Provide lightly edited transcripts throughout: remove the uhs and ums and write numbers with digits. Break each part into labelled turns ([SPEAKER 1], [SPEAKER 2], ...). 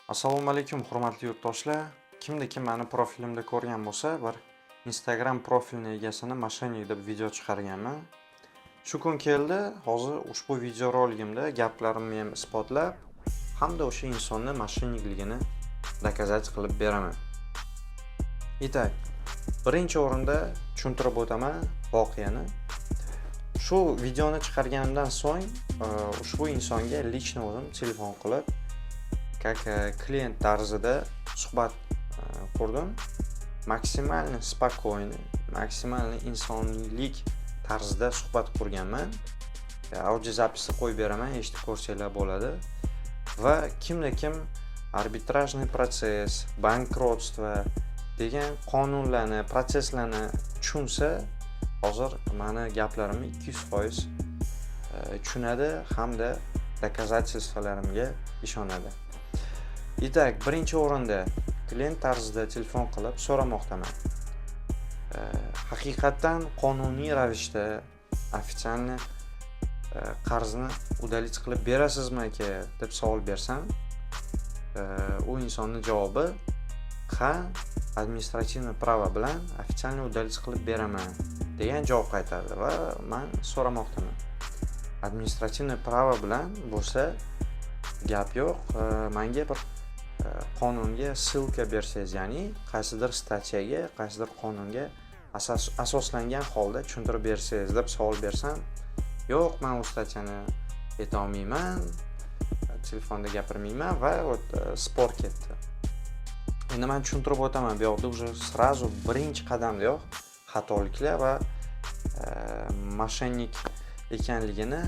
[SPEAKER 1] Assalomu alaykum hurmatli yurtdoshlar. Kim meni profilimda ko'rgan bo'lsa, bir Instagram profilini egasini moshenik deb video chiqarganman. Shu kun keldi, hozir ushbu video roligimda gaplarimni ham isbotlab, hamda o'sha insonni moshenikligini dokazat qilib beraman. Itak, birinchi o'rinda tushuntirib o'taman voqeani. Shu videoni chiqarganimdan so'ng ushbu insonga lichno o'zim telefon qilib как klient tarzida suhbat qurdim. Maksimalni spokойный, maksimalni insoniylik tarzida suhbat qurganman. Audio zapisni qo'yib beraman, eshitib ko'rsanglar bo'ladi. Va kim arbitrajniy proses, bankrotство degan qonunlarni, proseslarni tushunsa, hozir meni gaplarimni 200% tushunadi hamda doказательствolarimga ishonadi. Itak, birinchi o'rinda klient tarzida telefon qilib so'ramoqdaman. Haqiqatan qonuniy ravishda ofitsialni qarzni udalить qilib berasizmi aka deb savol bersam, u insonning javobi ha, administrativniy pravo bilan ofitsialni udalить qilib beraman degan javob qaytardi va men so'ramoqdaman. Administrativniy pravo bilan bo'lsa gap yo'q, menga bir qonunga ссылка bersangiz, ya'ni qaysidir statyaga, qaysidir qonunga asoslangan holda tushuntirib bersangiz deb savol bersam, yo'q, men u statyani ayta olmayman, telefonda gapirmayman va spor ketdi. Endi men tushuntirib o'taman, bu yoqda уже сразу birinchi qadamdayoq xatoliklar va moshenik ekanligini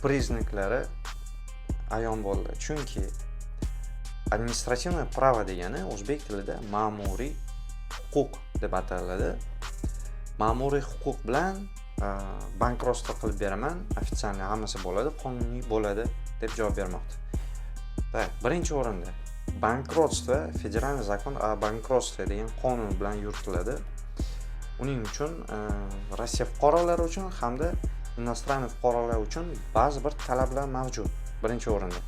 [SPEAKER 1] priznaklari ayon bo'ldi. Chunki administrativniy pravo degani o'zbek tilida ma'muriy huquq deb ataladi. Ma'muriy huquq bilan bankrotство qilib beraman, ofitsialniy hammasi bo'ladi, qonuniy bo'ladi deb javob bermoqda. Так, birinchi o'rinda bankrotство, federalniy zakon o bankrotстве degan qonun bilan yuritiladi. Uning uchun Rossiya fuqarolari uchun hamda inostraniy fuqarolar uchun ba'zi bir talablar mavjud. Birinchi o'rinda.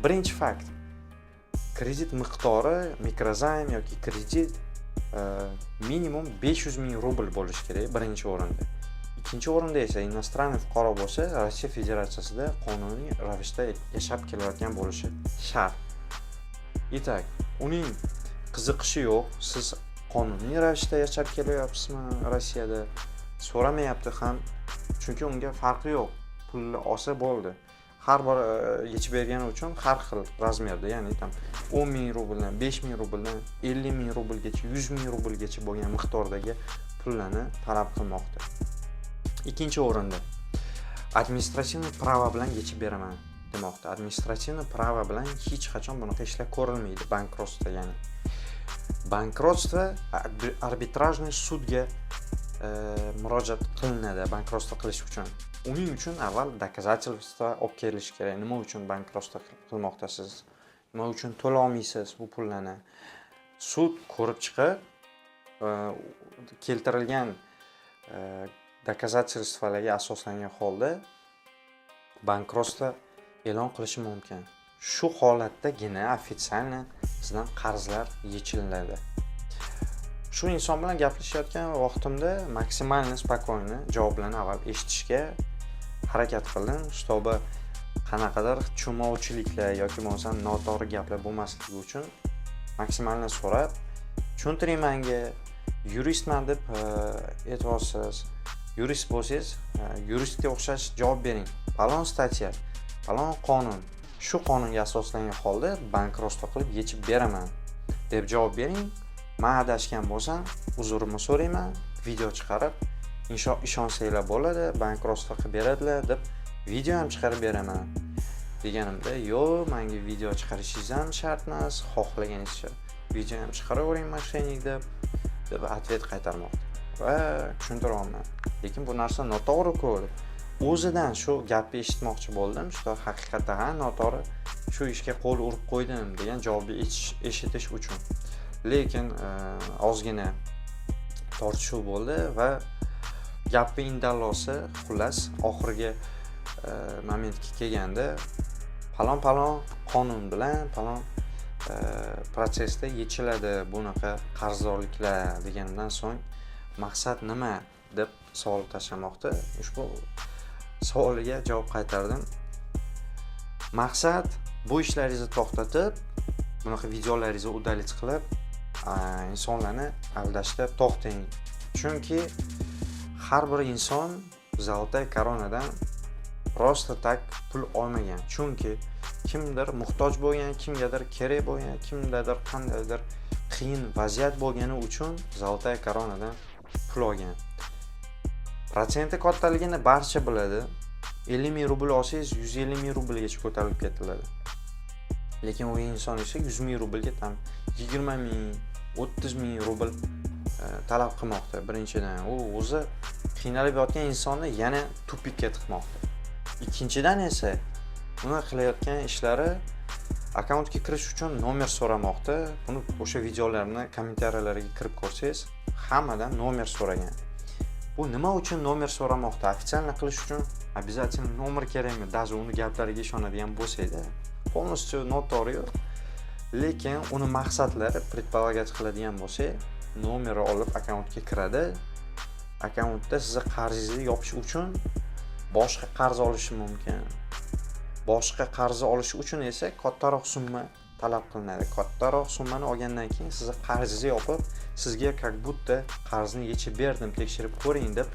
[SPEAKER 1] Birinchi fakt, kredit miqdori, mikrozaym yoki kredit minimum 500 ming rubl bo'lishi kerak birinchi o'rinda. Ikkinchi o'rinda esa inostraniy fuqaro bo'lsa, Rossiya Federatsiyasida qonuniy ravishda yashab kelayotgan bo'lishi shart. Itak, uning qiziqishi yo'q, siz qonuniy ravishda yashab kelyapsizmi Rossiyada? So'ramayapti ham, chunki unga farqi yo'q. Pulni olsa bo'ldi. Har bir yechib bergani uchun har xil razmerda, ya'ni 10 ming rubldan, 5 ming rubldan, 50 ming rublgacha, 100 ming rublgacha bo'lgan miqdordagi pullarni talab qilmoqda. Ikkinchi o'rinda administrativniy pravo bilan yechib beraman demoqda. Administrativniy pravo bilan hech qachon bunaqa ishlar ko'rilmaydi, bankrotство ya'ni. Bankrotство arbitrajniy sudga murojaat qilinadi bankrotство qilish uchun. Uning uchun avval доказательство olib kelish kerak. Nima uchun bankrotство qilmoqdasiz? Nima uchun to'la olmaysiz bu pullarni? Sud ko'rib chiqib, keltirilgan доказательствоlarga asoslangan holda bankrotство e'lon qilishi mumkin. Shu holatdagina ofitsialni sizdan qarzlar yechiladi. Shu inson bilan gaplashayotgan vaqtimda maksimalni spokойный javoblarni avval eshitishga harakat qildim, чтобы qanaqadir tushunmovchiliklar yoki bo'lmasa noto'g'ri gaplar bo'lmasligi uchun maksimalni so'rab, tushuntiring menga, yuristman deb aytyapsiz. Yurist bo'lsangiz, yuristga o'xshash javob bering. Falon statya, falon qonun, shu qonunga asoslangan holda bankrotство qilib yechib beraman deb javob bering. Men adashgan bo'lsam, uzurimni so'rayman, video chiqarib, ishonsanglar bo'ladi, bankrotство qilib beradilar deb video ham chiqarib beraman. Deganimda, yo'q, menga video chiqarishingiz ham shart emas, xohlaganingizcha video ham chiqaravering moshenik deb atvet qaytarmoqda. Va tushuntiryapman. Lekin bu narsa noto'g'ri-ku. O'zidan shu gapni eshitmoqchi bo'ldim, shu haqiqatda ham noto'g'ri, shu ishga qo'l urib qo'ydim degan javobni eshitish uchun. Lekin ozgina tortishuv bo'ldi va gapning indallosi xullas oxirgi momentga kelganda falon qonun bilan falon protsessda yechiladi bunaqa qarzdorliklar degandan so'ng maqsad nima deb savol tashlamoqda. Ushbu savoliga javob qaytardim. Maqsad bu ishlaringizni to'xtatib, bunaqa videolaringizni udalить qilib, insonlarni aldashda to'xtang. Chunki har bir inson zaltay koronadan просто так pul olmagan. Chunki kimdir muhtoj bo'lgan, kimgadir kerak bo'lgan, kimdadir qandaydir qiyin vaziyat bo'lgani uchun zaltay koronadan pul olgan. Protsenti kattaligini barcha biladi. 50 ming rubl olsangiz 150 ming rublgacha ko'tarilib ketiladi. Lekin u inson esa 100 ming rublga tam 20 ming, 30 ming rubl talab qilmoqda. Birinchidan, u o'zi qiynalib yotgan insonni yana tupikka tiqmoqda. Ikkinchidan esa uni qilayotgan ishlari akkauntga kirish uchun nomer so'ramoqda. Buni o'sha videolarni kommentariyalariga kirib ko'rsangiz, hammadan nomer so'ragan. Bu nima uchun nomer so'ramoqda? Ofitsialni qilish uchun обязательно nomer kerakmi? Даже uni gaplariga ishonadigan bo'lsa-da, полностью notoriy. Lekin uni maqsadlari предполагать qiladigan bo'lsa, nomeri olib akkauntga kiradi. Akkauntda sizni qarzingizni yopish uchun boshqa qarz olishi mumkin. Boshqa qarz olish uchun esa kattaroq summa talab qilinadi. Kattaroq summani olgandan keyin sizni qarzingizni yopib, sizga как будто qarzni yechib berdim, tekshirib ko'ring deb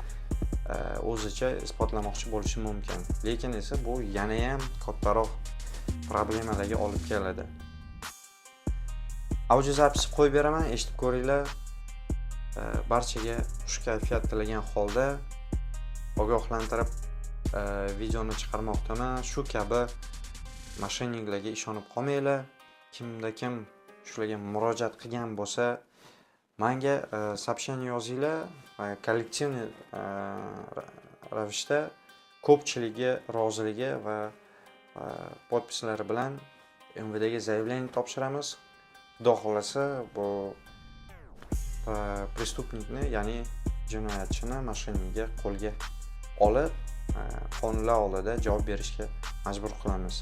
[SPEAKER 1] o'zicha isbotlamoqchi bo'lishi mumkin. Lekin esa bu yana ham kattaroq problemalarga olib keladi. Audio zapisni qo'yib beraman, eshitib ko'ringlar. Barchaga xush kayfiyat tilagan holda ogohlantirib videoni chiqarmoqdaman. Shu kabi moshenniklarga ishonib qolmanglar. Kimda kim shularga murojaat qilgan bo'lsa, menga сообщение yozinglar. Kollektivniy ravishda ko'pchiligi roziligi va podpislari bilan MVDga заявление topshiramiz. Xudo xolasa bu prestupnikni, ya'ni jinoyatchini, moshennikni qo'lga olib qonunlar oldida javob berishga majbur qilamiz.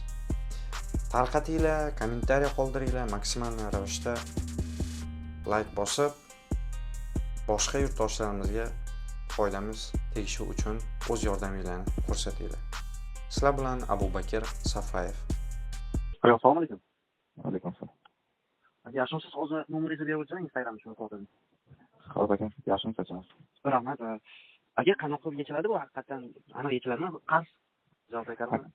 [SPEAKER 1] Tarqatinglar, kommentariy qoldiringlar, maksimal ravishda like bosib, boshqa yurtdoshlarimizga foydamiz tegishi uchun o'z yordaminglarni ko'rsatinglar. Sizlar bilan Abubakir Safayev.
[SPEAKER 2] Assalomu alaykum.
[SPEAKER 3] Alaykum assalom.
[SPEAKER 2] Yaxshimisiz? Hozir nomeringizni berib o'tsangiz Instagram uchun fotodan.
[SPEAKER 3] Xo'p aka, yaxshimisiz?
[SPEAKER 2] Rahmat. Aka, qanaqa qilib yechiladi bu? Haqiqatan aniq yechiladimi? Qarz javob beradi.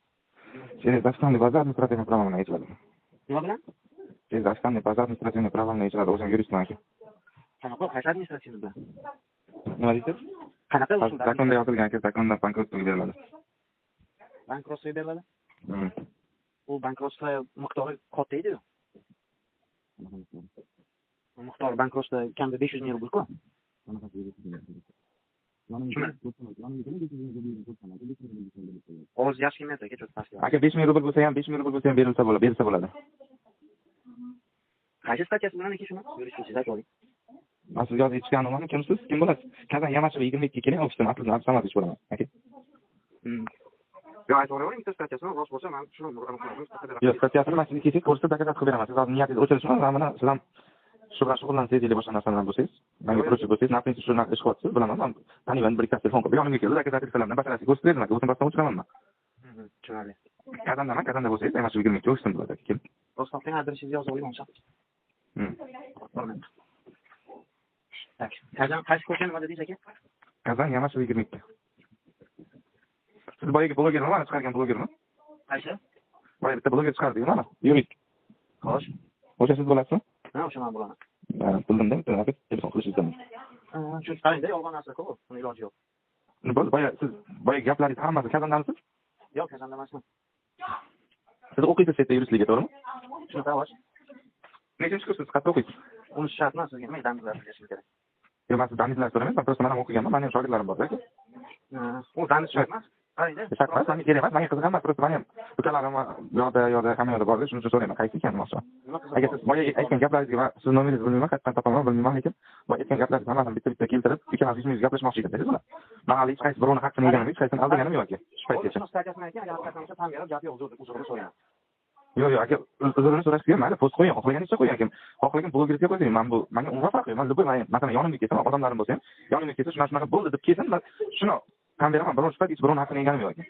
[SPEAKER 3] Через Казахстанный базар административный право на yechiladi.
[SPEAKER 2] Nima bilan?
[SPEAKER 3] Через Казахстанный базар административный право на yechiladi. O'zim yuristman aka.
[SPEAKER 2] Qanaqa qaysi administratsiya bilan?
[SPEAKER 3] Nima deysiz?
[SPEAKER 2] Qanaqa usulda?
[SPEAKER 3] Zakonda yozilgan aka, zakonda bankrotga beriladi.
[SPEAKER 2] Bankrotga beriladi?
[SPEAKER 3] Hmm.
[SPEAKER 2] U bankrotga miqdori katta edi-ku. Miqdor bankrotda kamida 500 ming rubl-ku. Ovoz yaxshi kelmayapti aka, cho't pastga.
[SPEAKER 3] Aka 5 ming rubl bo'lsa ham, 5 ming rubl bo'lsa ham berilsa bo'ladi.
[SPEAKER 2] Qaysi statyasi bilan aka shuni? Yurishingizda ayting.
[SPEAKER 3] Siz yozib yetishganimni kimsiz? Kim bo'lasiz? Kazan Yamasheva 22 keling, ofisdan Abdul Samadovich bo'laman. Aka.
[SPEAKER 2] Yo, aytavering, bitta statyasini rost bo'lsa, men shuni aniqlayman.
[SPEAKER 3] Yo'q, statyasini men sizga kesak ko'rsatib dokatat qilib beraman. Siz hozir niyatingiz o'chirishmi? Mana sizdan shug'ullansangiz или boshqa narsalar bo'lsangiz, menga procha bo'lsangiz, naprinsiz shu ish qilyapsiz, bilaman. Taniyman, bir ikkita telefon qilib, yonimga keldi, dokatat qilib batarasiga ko'rsatib berdim. O'zim boshdan o'chiraman.
[SPEAKER 2] Tushunarli.
[SPEAKER 3] Kazanda bo'lsangiz, mana shu 22 o'shsin bo'ladi. Kel.
[SPEAKER 2] Ro'stofning adresingizni yozib oling, o'sha. Tak. Kazan qaysi ko'chani nima dedingiz aka?
[SPEAKER 3] Kazan Yamasheva 22. Siz boyagi blogermi, mana chiqargan blogermi?
[SPEAKER 2] Qaysi?
[SPEAKER 3] Boya bitta bloger chiqardi, mana. Yurik.
[SPEAKER 2] Xo'sh.
[SPEAKER 3] O'sha siz bo'lasizmi?
[SPEAKER 2] Ha, o'sha men bo'laman.
[SPEAKER 3] Bildim-da, telefon qilishingizdan.
[SPEAKER 2] Shu qarangda, yolg'on narsa-ku, uni iloji yo'q.
[SPEAKER 3] Boya siz boya gaplaringiz hammasi Kazandamisiz?
[SPEAKER 2] Yo'q, Kazanda emasman.
[SPEAKER 3] Siz o'qiysiz shetda yuristlikka, to'g'rimi?
[SPEAKER 2] Shunaqa xo'sh.
[SPEAKER 3] Nechinchi kursda qayerda o'qiysiz?
[SPEAKER 2] Uni shart emas, sizga nima damizlar bilishim kerak.
[SPEAKER 3] Yo'q, men damizlar so'ramayman, men просто men ham o'qiganman, mening shogirdlarim bor-da.
[SPEAKER 2] U damiz shart emas. Qarangda.
[SPEAKER 3] Shart emas, menga kerak emas, menga qiziq emas, просто men ham ukalarim yo'da hamma yoqda bor, shuning uchun so'rayman, qaysi ekan mo'sha. Agar siz boya aytgan gaplaringizga siz nomeringizni bilmayman, qayerdan topaman bilmayman, lekin boya aytgan gaplaringizni hammasini bitta-bitta keltirib, ikkalamiz yuzma-yuz gaplashmoqchi ekansiz buni. Men hali hech qaysi birovni haqqini yeganim yo'q, hech qaysini aldaganim yo'q aka. Shu paytgacha.
[SPEAKER 2] Shuni statyasini aytgan, agar haqiqatan bo'lsa, tan berib, gap yo'q, uzr so'rayman.
[SPEAKER 3] Yo'q, aka, uzrini so'rashga mayli, post qo'ying, xohlaganicha qo'ying, aka. Xohlagan blogerga qo'ying. Men bu menga umuman farqi yo'q. Men любой masalan yonimga kelsam, odamlarim bo'lsa ham, yonimga kelsa shunaqa bo'ldi deb kelsam, men shuni tan beraman. Biror sifat hech birovning haqqini yeganim yo'q aka.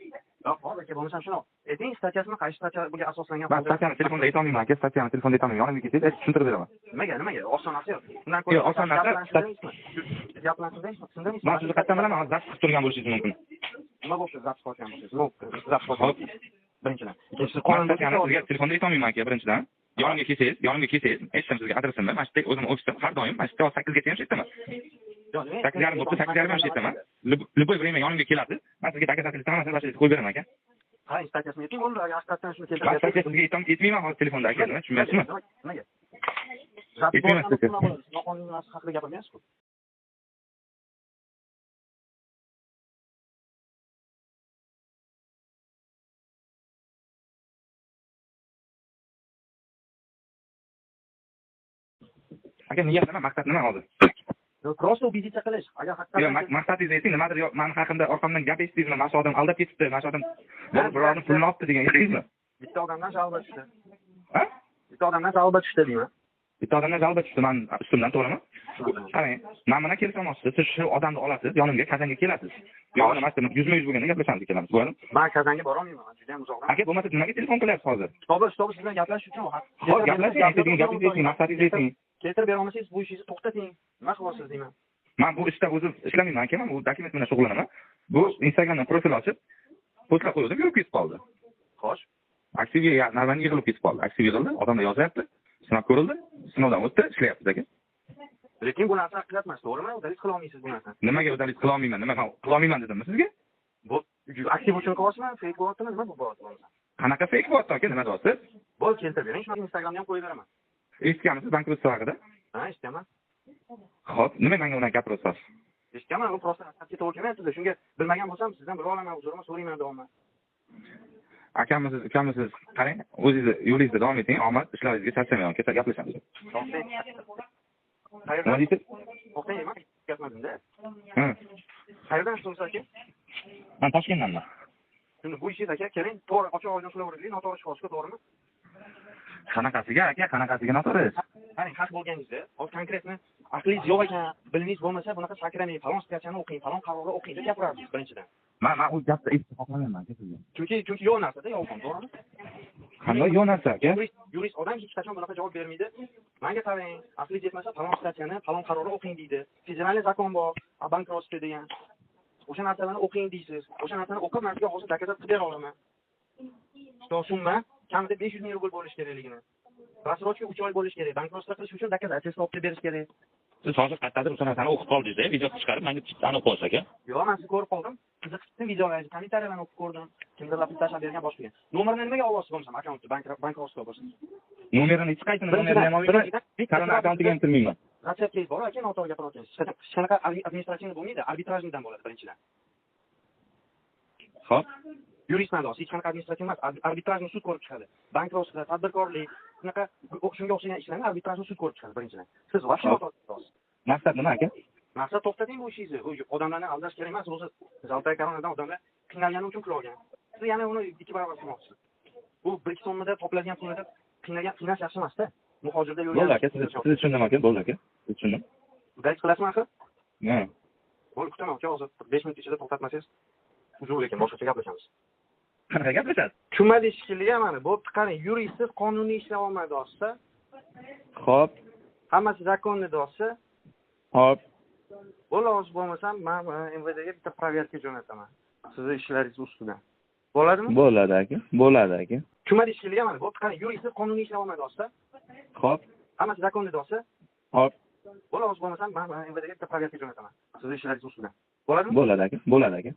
[SPEAKER 2] Yo'q, hozir aka bo'lmasa shuni. Ayting, statyasini qaysi statiyaga asoslangan?
[SPEAKER 3] Men statiyani telefonda aytolmayman aka, statiyani telefonda aytolmayman. Yonimga kelsangiz tushuntirib beraman.
[SPEAKER 2] Nimaga? Osonasi yo'q. Undan
[SPEAKER 3] Yo'q, oson narsa.
[SPEAKER 2] Gaplansizmi? Tushundingizmi?
[SPEAKER 3] Men sizni qayerdan bilaman, hozir zabt qilib turgan bo'lishingiz mumkin.
[SPEAKER 2] Nima bo'lsa zabt qilgan bo'lsangiz? Zabt qilgan. Birinchidan. Ikkinchisi
[SPEAKER 3] Statiyani sizga telefonda aytolmayman aka, birinchidan. Yonimga kelsangiz, aytdim sizga adresimni. Mana shu o'zim ofisda har doim mana shu 8gacha ham ishlamayman. 8:30 bo'lsa 8:30 ham ishlamayman. Любой время yonimga kelasiz. Men sizga doказательство hammasini qo'yib beraman aka.
[SPEAKER 2] Ha, statyasini ayting, bo'ldi. Haqiqatan shuni
[SPEAKER 3] Men sizga aytmayman hozir telefonda aka, tushunmaysizmi?
[SPEAKER 2] Nimaga? Zabt bo'lgan noqonuniy narsa haqida gapirmayapsiz-ku.
[SPEAKER 3] Aka, niyat nima, maqsad nima hozir?
[SPEAKER 2] Просто убедиться qilish. Agar
[SPEAKER 3] Yo'q,
[SPEAKER 2] haqiqatan
[SPEAKER 3] maqsadingizni ayting, nimadir meni haqimda orqamdan gap eshitdingizmi? Mana shu odam aldab ketibdi, mana shu odam birovni pulini olibdi degan eshitdingizmi?
[SPEAKER 2] bitta odamdan jalba tushdi.
[SPEAKER 3] Ha?
[SPEAKER 2] Bitta odamdan jalba tushdi deyman.
[SPEAKER 3] Bitta odamdan jalba tushdi, men ustimdan, to'g'rimi? Qarang, men bilan kelishmoqchisiz, siz shu odamni olasiz, yonimga Kazanga kelasiz. Yo'q, nima qilamiz, yuzma-yuz bo'lganda gaplashamiz, kelamiz, bo'ladimi?
[SPEAKER 2] Men Kazanga bora olmayman, juda ham uzoqdan.
[SPEAKER 3] Aka, bo'lmasa nimaga telefon qilyapsiz hozir?
[SPEAKER 2] To'g'ri, sizdan gaplashish uchun
[SPEAKER 3] Hozir gaplashing, aytadigan gapingizni ayting, maqsadingizni ayting.
[SPEAKER 2] Keltirib bera olmasangiz bu ishingizni to'xtating. Nima qilyapsiz deyman.
[SPEAKER 3] Men bu ishda o'zim ishlamayman aka, men bu dokument bilan shug'ullanaman. Bu Instagramdan profil ochib, postlar qo'ydim, yurib ketib qoldi.
[SPEAKER 2] Xo'sh.
[SPEAKER 3] Aktivga navbatga yig'ilib ketib qoldi. Aktiv yig'ildi, odamlar yozyapti, sinab ko'rildi, sinovdan o'tdi, ishlayapti aka.
[SPEAKER 2] Lekin bu narsa haqiqat emas, to'g'rimi? Udalik qila olmaysiz bu narsani.
[SPEAKER 3] Nimaga udalik qila olmayman? Nima qila olmayman dedimmi sizga?
[SPEAKER 2] Bu aktiv uchun qilyapsizmi? Fake bo'lyaptimi? Nima bu bo'lyapti?
[SPEAKER 3] Qanaqa fake bo'lyapti aka? Nima deyapsiz?
[SPEAKER 2] Bo'l, keltirib bering, shuni Instagramga ham qo'yib beraman.
[SPEAKER 3] Eshitganmisiz bankrotство haqida?
[SPEAKER 2] Ha, eshitganman.
[SPEAKER 3] Xo'p, nima menga unaqa gapirasiz?
[SPEAKER 2] Eshitganman, u просто asabga to'g'ri kelmayapti. Shunga bilmagan bo'lsam, sizdan bir olaman, uzurimni so'rayman davomman.
[SPEAKER 3] Akamisiz, ukamisiz, qarang, o'zingizni yo'lingizda davom eting, omad ishlaringizga charchamayman, kecha gaplashamiz. Nima deysiz?
[SPEAKER 2] To'xtang, men gapmadim-da.
[SPEAKER 3] Ha.
[SPEAKER 2] Qayerdan so'rasa aka?
[SPEAKER 3] Men Toshkentdanman.
[SPEAKER 2] Shuni bu ishingiz aka, keling, to'g'ri ochiq oydin so'raveraylik, noto'g'ri chiqishga to'g'rimi?
[SPEAKER 3] Qanaqasiga aka, qanaqasiga noto'g'ri?
[SPEAKER 2] Qarang, xat bo'lganingizda, hozir konkretni aqlingiz yo'q ekan, bilingiz bo'lmasa, bunaqa sakramay, falon statyani o'qing, falon qarorni o'qing deb gapirasiz birinchidan.
[SPEAKER 3] Men u gapni eshitib xohlamayman sizga.
[SPEAKER 2] Chunki yo'q narsa-da, yolg'on, to'g'rimi?
[SPEAKER 3] Qanday yo'q narsa aka?
[SPEAKER 2] Yurist odam hech qachon bunaqa javob bermaydi. Menga qarang, aqlingiz yetmasa, falon statyani, falon qarorni o'qing deydi. Federal zakon bor, bankrotство degan. O'sha narsalarni o'qing deysiz. O'sha narsani o'qib, men sizga hozir dokazat qilib bera olaman. Summa kamida 500 ming rubl bo'lishi kerakligini. Rassrochka 3 oy bo'lishi kerak. Bankrotство qilish uchun doказательство olib berish kerak.
[SPEAKER 3] Siz hozir qayerdadir o'sha narsani o'qib qoldingiz-da, video chiqarib, menga aniq qo'ysiz aka.
[SPEAKER 2] Yo'q, men sizni ko'rib qoldim. Qiziqdi videolarni, kommentariyalarni o'qib ko'rdim. Kimdir tashlab bergan boshqa. Nomerni nimaga olyapsiz bo'lsam, akkauntni bankrotство bo'lsin.
[SPEAKER 3] Nomerini hech qaysi nomerini ham olmayman. Qaror akkauntiga ham kirmayman.
[SPEAKER 2] Ratseptingiz bor, aka, noto'g'ri gapiryapsiz. Hech qanaqa administrativ bo'lmaydi, arbitrajnidan bo'ladi birinchidan.
[SPEAKER 3] Xo'p.
[SPEAKER 2] Yuristdan hech qanaqa administrativ emas, arbitrajni sud ko'rib chiqadi. Bankrotство, tadbirkorlik, shunaqa shunga o'xshagan ishlarni arbitrajni sud ko'rib chiqadi birinchidan. Siz vaqt o'tasiz.
[SPEAKER 3] Maqsad nima aka?
[SPEAKER 2] Maqsad to'xtating bu ishingizni. Bu odamlarni aldash kerak emas. O'zi Zaltay koronadan odamlar qiynalgani uchun pul olgan. Siz yana uni 2 barobar qilmoqchisiz. Bu 1 so'mda to'plangan pulni qiynash yaxshi emas-da. Muhojirda yurgan.
[SPEAKER 3] Bo'ldi aka, siz tushundim aka, bo'ldi aka. Tushundim.
[SPEAKER 2] Udalik qilasizmi axir?
[SPEAKER 3] Ha.
[SPEAKER 2] Bo'ldi, kutaman aka, hozir 5 minut ichida to'xtatmasangiz, uzr lekin boshqacha gaplashamiz.
[SPEAKER 3] Qanaqa gaplashasiz?
[SPEAKER 2] Tushunmadi shekilli mana. Bo'pti, qarang, yurist qonuniy ishlay olmaydi olsa.
[SPEAKER 3] Xo'p.
[SPEAKER 2] Hammasi zakonni olsa.
[SPEAKER 3] Xo'p.
[SPEAKER 2] Bo'ldi, hozir bo'lmasam, men MVDga bitta proverka jo'nataman. Sizni ishlaringiz ustidan. Bo'ladimi?
[SPEAKER 3] Bo'ladi aka. Bo'ladi aka.
[SPEAKER 2] Tushunmadi shekilli mana. Bo'pti, qarang, yurist qonuniy ishlay olmaydi olsa.
[SPEAKER 3] Xo'p.
[SPEAKER 2] Hammasi zakonni olsa.
[SPEAKER 3] Xo'p.
[SPEAKER 2] Bo'ldi, hozir bo'lmasam, men MVDga bitta proverka jo'nataman. Sizni ishlaringiz ustidan. Bo'ladimi?
[SPEAKER 3] Bo'ladi aka. Bo'ladi aka.